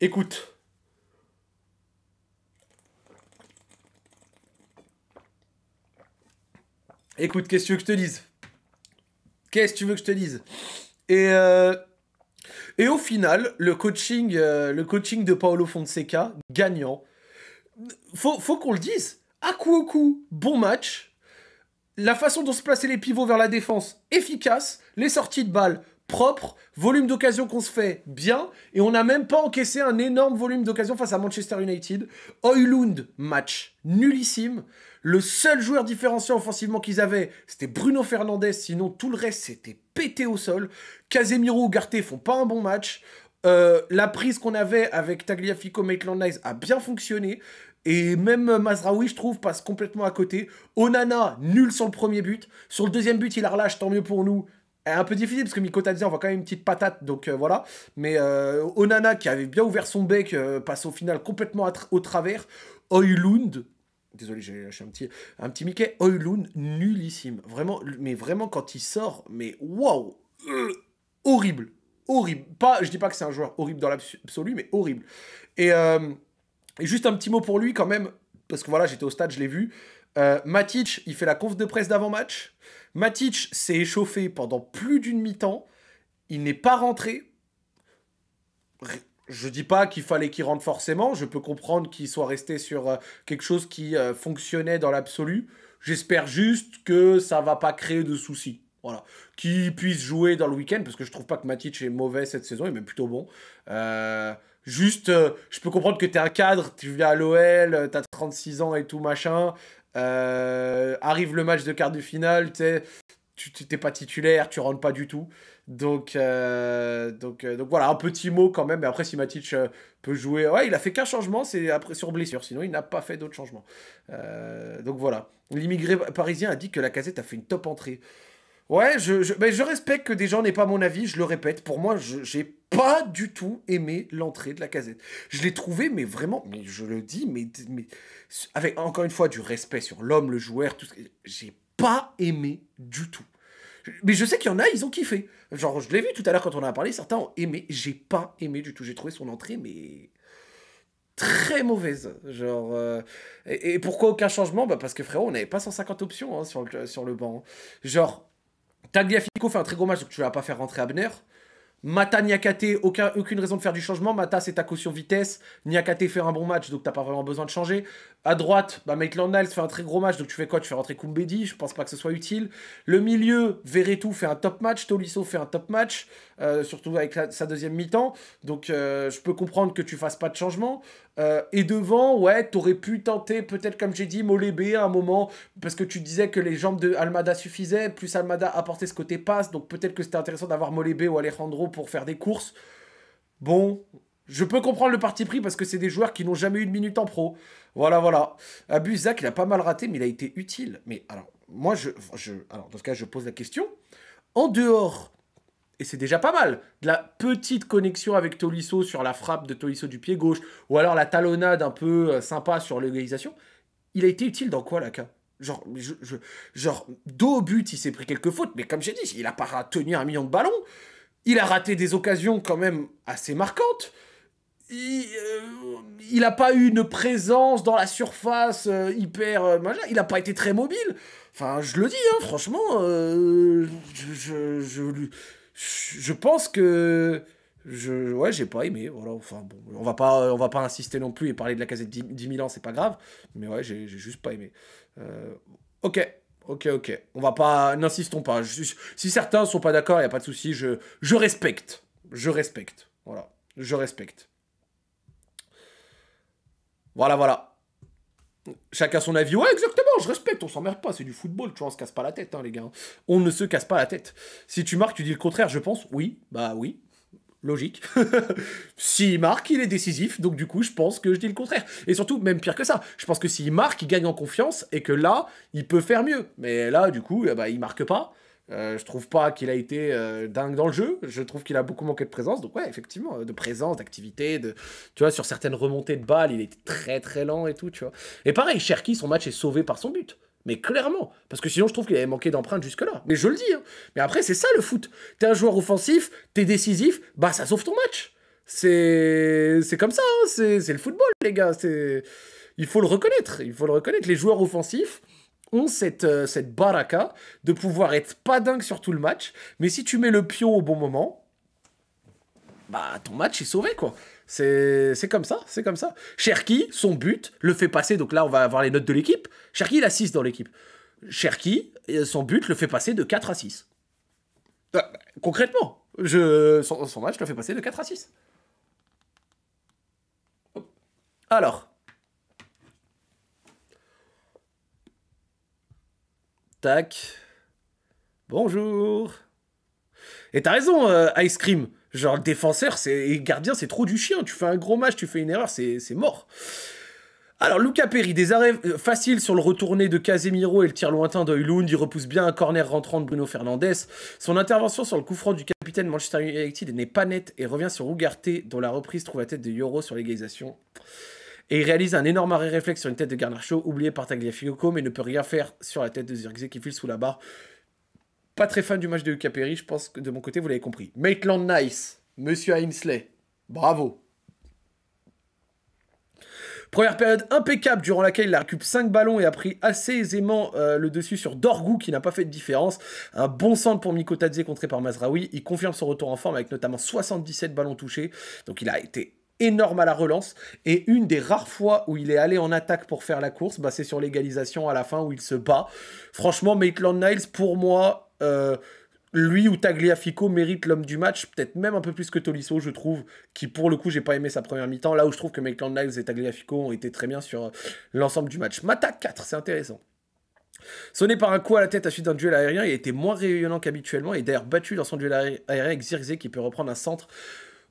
Écoute. Écoute, qu'est-ce que tu veux que je te dise? Qu'est-ce que tu veux que je te dise? Et, et au final, le coaching de Paolo Fonseca, gagnant. Faut qu'on le dise. À coup au coup, bon match. La façon dont se plaçaient les pivots vers la défense, efficace. Les sorties de balles, propres. Volume d'occasion qu'on se fait, bien. Et on n'a même pas encaissé un énorme volume d'occasion face à Manchester United. Højlund, match nullissime. Le seul joueur différenciant offensivement qu'ils avaient, c'était Bruno Fernandes. Sinon, tout le reste, c'était pété au sol. Casemiro ou Ugarte font pas un bon match. La prise qu'on avait avec Tagliafico, Maitland-Niles a bien fonctionné. Et même Mazraoui, je trouve, passe complètement à côté. Onana, nul sur le premier but. Sur le deuxième but, il la relâche, tant mieux pour nous. Un peu difficile, parce que Miko Tadze envoie quand même une petite patate, donc voilà. Mais Onana, qui avait bien ouvert son bec, passe au final complètement au travers. Højlund, désolé, j'ai lâché un petit Mickey. Højlund, nullissime. Vraiment, mais vraiment, quand il sort, mais waouh, horrible. Horrible. Pas, je dis pas que c'est un joueur horrible dans l'absolu, mais horrible. Et juste un petit mot pour lui quand même, parce que voilà, j'étais au stade, je l'ai vu. Matic, il fait la conf de presse d'avant-match. Matic s'est échauffé pendant plus d'une mi-temps. Il n'est pas rentré. Je dis pas qu'il fallait qu'il rentre forcément. Je peux comprendre qu'il soit resté sur quelque chose qui fonctionnait dans l'absolu. J'espère juste que ça va pas créer de soucis. Voilà. Qu'il puisse jouer dans le week-end, parce que je trouve pas que Matic est mauvais cette saison, il est même plutôt bon. Juste, je peux comprendre que t'es un cadre, tu viens à l'OL, t'as 36 ans et tout machin. Arrive le match de quart de finale, tu t'es pas titulaire, tu rentres pas du tout. Donc voilà, un petit mot quand même. Mais après, si Matic peut jouer, ouais, il a fait qu'un changement, c'est après sur blessure. Sinon, il n'a pas fait d'autres changements. Donc voilà. L'immigré parisien a dit que Lacazette a fait une top entrée. Ouais, mais je respecte que des gens n'aient pas mon avis, je le répète. Pour moi, j'ai pas du tout aimé l'entrée de Lacazette. Je l'ai trouvé, mais vraiment, mais je le dis, mais avec encore une fois du respect sur l'homme, le joueur, tout ce j'ai pas aimé du tout. Mais je sais qu'il y en a, ils ont kiffé. Genre, je l'ai vu tout à l'heure quand on en a parlé, certains ont aimé. J'ai pas aimé du tout. J'ai trouvé son entrée, mais très mauvaise. Genre, et pourquoi aucun changement? Bah parce que frérot, on n'avait pas 150 options hein, sur le banc. Genre, Tagliafico fait un très gros match, donc tu vas pas faire rentrer Abner. Mata, Niakate, aucune raison de faire du changement. Mata, c'est ta caution vitesse. Niakate fait un bon match, donc t'as pas vraiment besoin de changer. À droite, bah, Maitland-Niles fait un très gros match, donc tu fais quoi? Tu fais rentrer Koumbedi, je pense pas que ce soit utile. Le milieu, Verretou fait un top match. Tolisso fait un top match, surtout avec sa deuxième mi-temps. Donc je peux comprendre que tu fasses pas de changement. Et devant, ouais, t'aurais pu tenter, peut-être comme j'ai dit, Molébé à un moment, parce que tu disais que les jambes de Almada suffisaient, plus Almada apportait ce côté passe, donc peut-être que c'était intéressant d'avoir Molébé ou Alejandro pour faire des courses. Bon, je peux comprendre le parti pris parce que c'est des joueurs qui n'ont jamais eu de minute en pro. Voilà, voilà. Busak, il a pas mal raté, mais il a été utile. Mais alors, moi, alors, dans ce cas, je pose la question. En dehors, et c'est déjà pas mal, de la petite connexion avec Tolisso sur la frappe de Tolisso du pied gauche, ou alors la talonnade un peu sympa sur l'égalisation, il a été utile dans quoi, Laka? Genre, dos au but, il s'est pris quelques fautes, mais comme j'ai dit, il a pas tenu 1 million de ballons. Il a raté des occasions quand même assez marquantes. Il a pas eu une présence dans la surface hyper... il a pas été très mobile. Enfin, je le dis, hein, franchement, je pense que... Ouais, j'ai pas aimé, voilà. Enfin, bon, on va pas insister non plus et parler de la casette 10 000 ans, c'est pas grave. Mais ouais, j'ai juste pas aimé. Euh, ok, ok. On va pas... N'insistons pas. Si certains sont pas d'accord, y a pas de souci, je respecte. Je respecte. Voilà, je respecte. Voilà. Chacun son avis. Ouais, exactement, je respecte, on s'emmerde pas, c'est du football, tu vois, on se casse pas la tête, hein, les gars. On ne se casse pas la tête. Si tu marques, tu dis le contraire, je pense. Oui, bah oui. Logique. S'il marque, il est décisif, donc du coup, je pense que je dis le contraire. Et surtout, même pire que ça, je pense que s'il marque, il gagne en confiance, et que là, il peut faire mieux. Mais là, du coup, bah, il marque pas. Je trouve pas qu'il a été dingue dans le jeu. Je trouve qu'il a beaucoup manqué de présence. Donc ouais, effectivement, de présence, d'activité, tu vois, sur certaines remontées de balles, il était très très lent et tout, tu vois. Et pareil, Cherki, son match est sauvé par son but. Mais clairement, parce que sinon je trouve qu'il avait manqué d'empreinte jusque-là. Mais je le dis, hein. Mais après, c'est ça le foot. T'es un joueur offensif, t'es décisif, bah ça sauve ton match. C'est comme ça, hein. C'est le football, les gars. Il faut le reconnaître. Il faut le reconnaître. Les joueurs offensifs ont cette baraka de pouvoir être pas dingue sur tout le match, mais si tu mets le pion au bon moment, bah ton match est sauvé, quoi. C'est comme ça, c'est comme ça. Cherki, son but, le fait passer, donc là on va avoir les notes de l'équipe. Cherki, il a 6 dans l'équipe. Cherki, son but le fait passer de 4 à 6. Concrètement, son match le fait passer de 4 à 6. Alors, tac, bonjour. Et t'as raison, Ice Cream. Genre, le défenseur et gardien, c'est trop du chien. Tu fais un gros match, tu fais une erreur, c'est mort. Alors, Luca Perry, des arrêts faciles sur le retourné de Casemiro et le tir lointain d'Oilund. Il repousse bien un corner rentrant de Bruno Fernandes. Son intervention sur le coup franc du capitaine Manchester United n'est pas nette et revient sur Ugarte, dont la reprise trouve la tête de Yoro sur l'égalisation. Et il réalise un énorme arrêt réflexe sur une tête de Garnacho, oublié par Tagliafico, mais ne peut rien faire sur la tête de Zirkzee qui file sous la barre. Pas très fan du match de Luca Perry, je pense que de mon côté, vous l'avez compris. Maitland Nice, Monsieur Ainsley, bravo. Première période impeccable durant laquelle il a récupéré 5 ballons et a pris assez aisément le dessus sur Dorgu qui n'a pas fait de différence. Un bon centre pour Miko Tadze contré par Mazraoui. Il confirme son retour en forme avec notamment 77 ballons touchés. Donc il a été énorme à la relance. Et une des rares fois où il est allé en attaque pour faire la course, bah, c'est sur l'égalisation à la fin où il se bat. Franchement, Maitland Niles, pour moi... lui ou Tagliafico mérite l'homme du match, peut-être même un peu plus que Tolisso, je trouve, qui pour le coup, j'ai pas aimé sa première mi-temps, là où je trouve que Maitland Niles et Tagliafico ont été très bien sur l'ensemble du match. Mata 4, c'est intéressant. Sonné par un coup à la tête à suite d'un duel aérien, il a été moins rayonnant qu'habituellement et d'ailleurs battu dans son duel aérien avec Zirkzee qui peut reprendre un centre.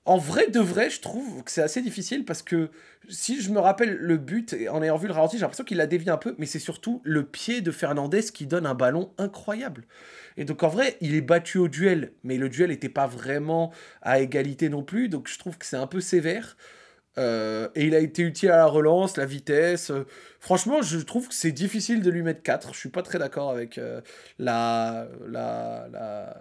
En vrai de vrai, je trouve que c'est assez difficile parce que si je me rappelle le but, en ayant vu le ralenti, j'ai l'impression qu'il l'a dévié un peu, mais c'est surtout le pied de Fernandez qui donne un ballon incroyable. Et donc en vrai, il est battu au duel, mais le duel n'était pas vraiment à égalité non plus, donc je trouve que c'est un peu sévère. Et il a été utile à la relance, la vitesse. Franchement, je trouve que c'est difficile de lui mettre 4. Je suis pas très d'accord avec la, la, la,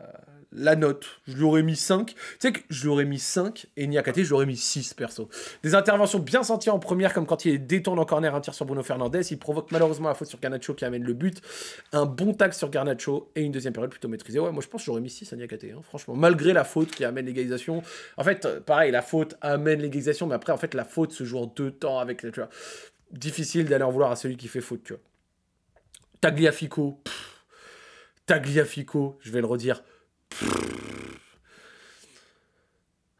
la note. Je lui aurais mis 5. Tu sais que je lui aurais mis 5 et Niakate, je lui aurais mis 6 perso. Des interventions bien senties en première, comme quand il détourne en corner un tir sur Bruno Fernandes. Il provoque malheureusement la faute sur Garnacho qui amène le but. Un bon tacle sur Garnacho et une deuxième période plutôt maîtrisée. Ouais, moi je pense que j'aurais mis 6 à Niakate, hein, franchement. Malgré la faute qui amène l'égalisation. En fait, pareil, la faute amène l'égalisation, mais après, en fait, la faute se joue en 2 temps avec, tu vois. Difficile d'aller en vouloir à celui qui fait faute, tu vois. Tagliafico, Tagliafico, je vais le redire.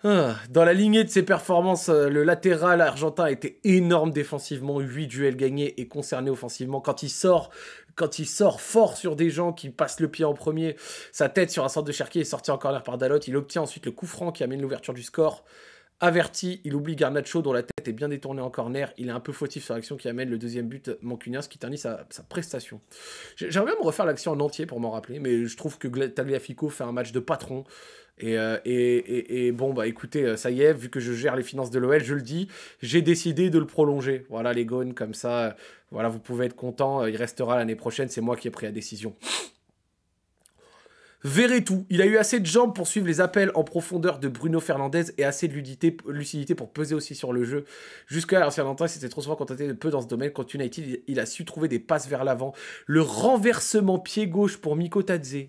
Dans la lignée de ses performances, le latéral argentin a été énorme défensivement, 8 duels gagnés et concerné offensivement. Quand il sort fort sur des gens qui passent le pied en premier, sa tête sur un centre de Cherki est sortie en corner par Dalot. Il obtient ensuite le coup franc qui amène l'ouverture du score Averti, il oublie Garnacho dont la tête est bien détournée en corner. Il est un peu fautif sur l'action qui amène le deuxième but mancunien, ce qui ternit sa prestation. J'aimerais bien me refaire l'action en entier pour m'en rappeler, mais je trouve que Tagliafico fait un match de patron. Et bon, bah écoutez, ça y est, vu que je gère les finances de l'OL, je le dis, j'ai décidé de le prolonger. Voilà les gones, comme ça, voilà, vous pouvez être content, il restera l'année prochaine, c'est moi qui ai pris la décision. Verretou, il a eu assez de jambes pour suivre les appels en profondeur de Bruno Fernandes et assez de lucidité pour peser aussi sur le jeu. Jusqu'à l'ancien Nantais, c'était trop souvent contenté de peu dans ce domaine. Contre United, il a su trouver des passes vers l'avant. Le renversement pied gauche pour Mikotadze,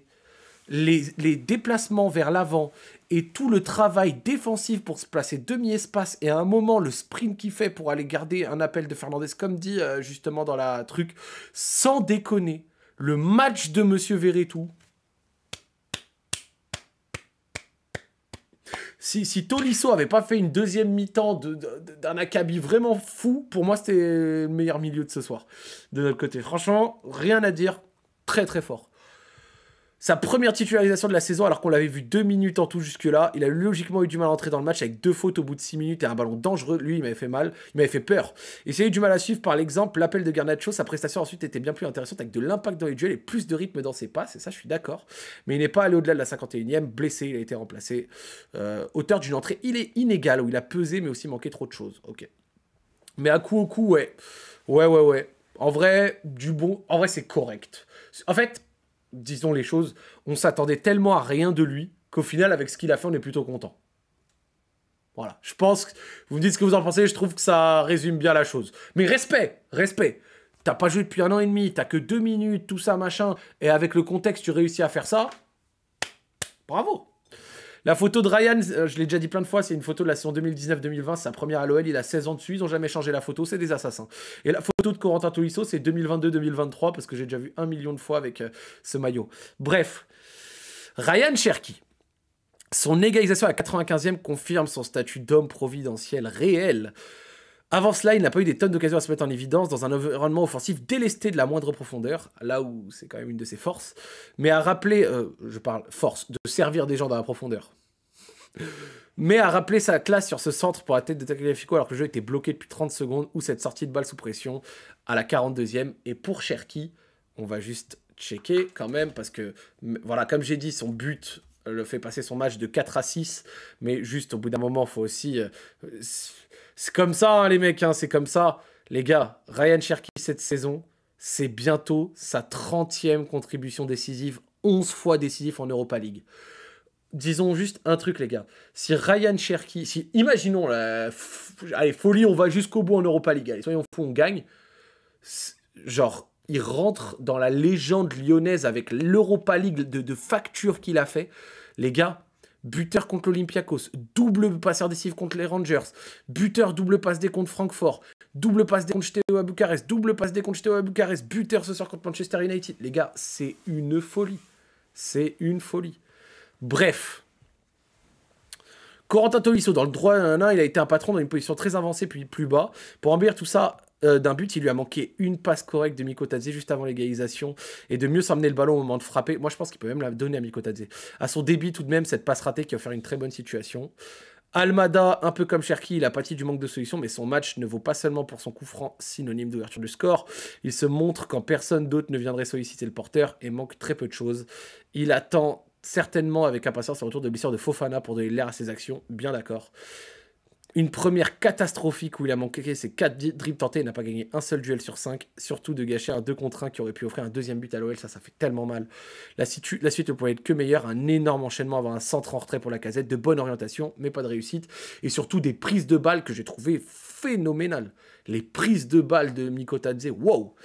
les déplacements vers l'avant et tout le travail défensif pour se placer demi-espace et à un moment le sprint qu'il fait pour aller garder un appel de Fernandes, comme dit justement dans la truc, sans déconner, le match de Monsieur Verretou. Si Tolisso avait pas fait une deuxième mi-temps d'un acabit vraiment fou, pour moi, c'était le meilleur milieu de ce soir. De notre côté. Franchement, rien à dire. Très, très fort. Sa première titularisation de la saison, alors qu'on l'avait vu 2 minutes en tout jusque-là. Il a logiquement eu du mal à entrer dans le match avec 2 fautes au bout de 6 minutes et un ballon dangereux. Lui, il m'avait fait mal. Il m'avait fait peur. Et s'il a eu du mal à suivre par l'exemple, l'appel de Garnacho, sa prestation ensuite était bien plus intéressante avec de l'impact dans les duels et plus de rythme dans ses passes. Et ça, je suis d'accord. Mais il n'est pas allé au-delà de la 51e. Blessé, il a été remplacé. Auteur d'une entrée inégale où il a pesé mais aussi manqué trop de choses. Ok. Mais à coup au coup, ouais. Ouais. En vrai, du bon. En vrai, c'est correct. En fait, disons les choses, on s'attendait tellement à rien de lui qu'au final, avec ce qu'il a fait, on est plutôt content. Voilà. Je pense que vous me dites ce que vous en pensez, je trouve que ça résume bien la chose. Mais respect. T'as pas joué depuis 1 an et demi, t'as que 2 minutes, tout ça, machin, et avec le contexte, tu réussis à faire ça. Bravo. La photo de Ryan, je l'ai déjà dit plein de fois, c'est une photo de la saison 2019-2020, c'est sa première à l'OL, il a 16 ans dessus, ils n'ont jamais changé la photo, c'est des assassins. Et la photo de Corentin Tolisso, c'est 2022-2023, parce que j'ai déjà vu 1 million de fois avec ce maillot. Bref, Ryan Cherki, son égalisation à la 95e confirme son statut d'homme providentiel réel. Avant cela, il n'a pas eu des tonnes d'occasions à se mettre en évidence dans un environnement offensif délesté de la moindre profondeur, là où c'est quand même une de ses forces, mais à rappeler, je parle force, de servir des gens dans la profondeur. Mais à rappeler sa classe sur ce centre pour la tête de Tagliafico alors que le jeu était bloqué depuis 30 secondes ou cette sortie de balle sous pression à la 42e. Et pour Cherki, on va juste checker quand même parce que, voilà, comme j'ai dit, son but le fait passer son match de 4 à 6, mais juste au bout d'un moment, il faut aussi... c'est comme ça, hein, les mecs, hein, c'est comme ça. Les gars, Ryan Cherki, cette saison, c'est bientôt sa 30e contribution décisive, 11 fois décisif en Europa League. Disons juste un truc, les gars. Si Ryan Cherki, imaginons, allez, folie, on va jusqu'au bout en Europa League, allez, soyons fous, on gagne. Genre, il rentre dans la légende lyonnaise avec l'Europa League de facture qu'il a fait. Les gars, buteur contre l'Olympiakos, double passeur décisif contre les Rangers, buteur double passe D contre Francfort, double passe D contre Steaua Bucarest, double passe D contre Steaua Bucarest, buteur ce soir contre Manchester United. Les gars, c'est une folie. C'est une folie. Bref. Corentin Tolisso, dans le droit 1-1, il a été un patron dans une position très avancée puis plus bas. Pour embellir tout ça d'un but, il lui a manqué une passe correcte de Mikotadze juste avant l'égalisation et de mieux s'emmener le ballon au moment de frapper. Moi, je pense qu'il peut même la donner à Mikotadze. À son débit, tout de même, cette passe ratée qui a offert une très bonne situation. Almada, un peu comme Cherki, il a pâti du manque de solution, mais son match ne vaut pas seulement pour son coup franc, synonyme d'ouverture du score. Il se montre quand personne d'autre ne viendrait solliciter le porteur et manque très peu de choses. Il attend certainement avec impatience le retour de blessure de Fofana pour donner l'air à ses actions, bien d'accord. Une première catastrophique où il a manqué ses 4 dribbles tentés et n'a pas gagné un seul duel sur 5. Surtout de gâcher un 2 contre 1 qui aurait pu offrir un deuxième but à l'OL, ça fait tellement mal. La suite ne pouvait être que meilleure, un énorme enchaînement avant un centre en retrait pour la Casette, de bonne orientation, mais pas de réussite. Et surtout des prises de balles que j'ai trouvées phénoménales. Les prises de balles de Mikotadze, wow!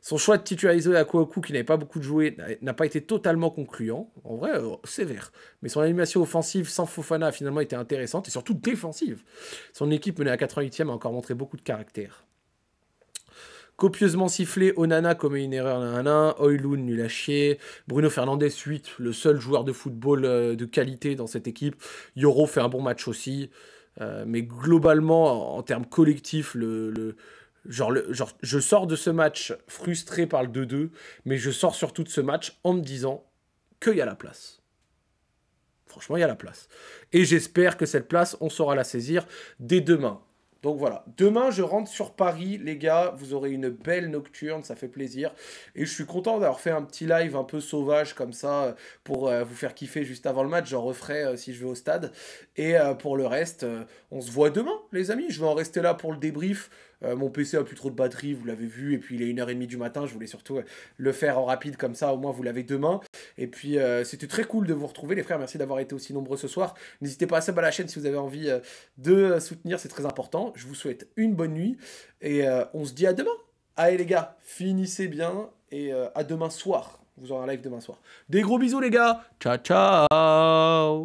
Son choix de titulariser Akouakou, qui n'avait pas beaucoup de joué, n'a pas été totalement concluant. En vrai, sévère. Mais son animation offensive sans Fofana a finalement été intéressante et surtout défensive. Son équipe menée à 88e a encore montré beaucoup de caractère. Copieusement sifflé, Onana commet une erreur 1-1, Højlund nul à chier, Bruno Fernandes 8, le seul joueur de football de qualité dans cette équipe. Yoro fait un bon match aussi. Mais globalement, en termes collectifs, je sors de ce match frustré par le 2-2, mais je sors surtout de ce match en me disant qu'il y a la place. Franchement, il y a la place. Et j'espère que cette place, on saura la saisir dès demain. Donc voilà, demain je rentre sur Paris, les gars, vous aurez une belle nocturne, ça fait plaisir. Et je suis content d'avoir fait un petit live un peu sauvage comme ça pour vous faire kiffer juste avant le match. J'en referai si je vais au stade. Et pour le reste, on se voit demain, les amis. Je vais en rester là pour le débrief. Mon PC a plus trop de batterie, vous l'avez vu. Et puis il est 1h30 du matin, je voulais surtout le faire en rapide comme ça, au moins vous l'avez demain. Et puis c'était très cool de vous retrouver, les frères. Merci d'avoir été aussi nombreux ce soir. N'hésitez pas à sub à la chaîne si vous avez envie de soutenir, c'est très important. Je vous souhaite une bonne nuit et on se dit à demain. Allez les gars, finissez bien et à demain soir. Vous aurez un live demain soir. Des gros bisous les gars. Ciao ciao.